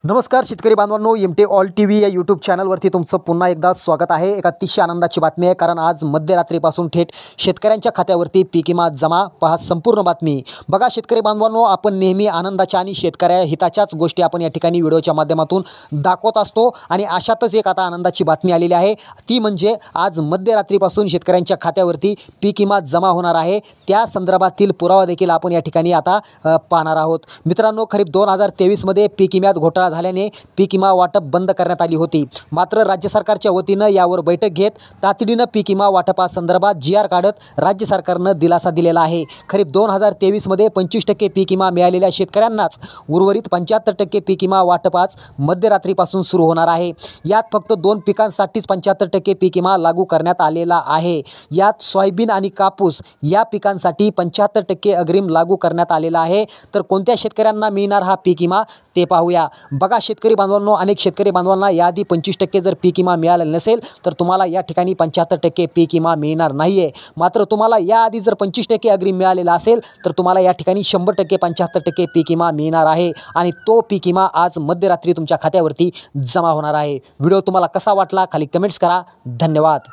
नमस्कार शेतकरी बांधवांनो, एमटे ऑल टीव्ही या यूट्यूब चॅनलवरती तुमचं पुन्हा एकदा स्वागत आहे। एक अतिशय आनंदाची बातमी आहे, कारण आज मध्यरात्रीपासून थेट शेतकऱ्यांच्या खात्यावरती पीक विमा जमा। पहा संपूर्ण बातमी। बघा शेतकरी बांधवांनो, आपण नेहमी आनंदाच्या आणि शेतकऱ्या हिताच्याच गोष्टी आपण या ठिकाणी व्हिडिओच्या माध्यमातून दाखवत असतो, आणि अशातच एक आता आनंदाची बातमी आलेली आहे। ती म्हणजे आज मध्यरात्रीपासून शेतकऱ्यांच्या खात्यावरती पीक विमा जमा होणार आहे। त्या संदर्भातील पुरावा देखील आपण या ठिकाणी आता पाहणार आहोत। मित्रांनो, खरीप 2023 मध्ये पीक विम्यात घोटाळा झाल्याने पीक विमा वाटप बंद करण्यात आली होती। मात्र राज्य सरकारच्या वतीनं यावर बैठक घेत तातडीनं पीक विमा वाटपासंदर्भात GR काढत राज्य सरकारनं दिलासा दिलेला आहे। खरीप 2023 मध्ये 25% पीक विमा मिळालेल्या शेतकऱ्यांनाच उर्वरित 75% पीक विमा वाटप आज मध्यरात्रीपासून सुरू होणार आहे। यात फक्त 2 पिकांसाठीच 75% पीक विमा लागू करण्यात आलेला आहे। यात सोयाबीन आणि कापूस या पिकांसाठी 75% अग्रिम लागू करण्यात आलेला आहे। तर कोणत्या शेतकऱ्यांना मिळणार हा पीक विमा ते पाहूया। बघा शेतकरी बांधवांनो, अनेक शेतकरी बांधवांना याआधी 25% जर पीक विमा मिळाला नसेल तर तुम्हाला या ठिकाणी 75% पीक विमा मिळणार नाहीये। मात्र तुम्हाला याआधी जर 25% अग्रिम मिळालेला असेल तर तुम्हाला या ठिकाणी 100% 75% पीक विमा मिळणार आहे, आणि तो पीक विमा आज मध्यरात्री तुमच्या खात्यावरती जमा होणार आहे। व्हिडिओ तुम्हाला कसा वाटला खाली कमेंट्स करा। धन्यवाद।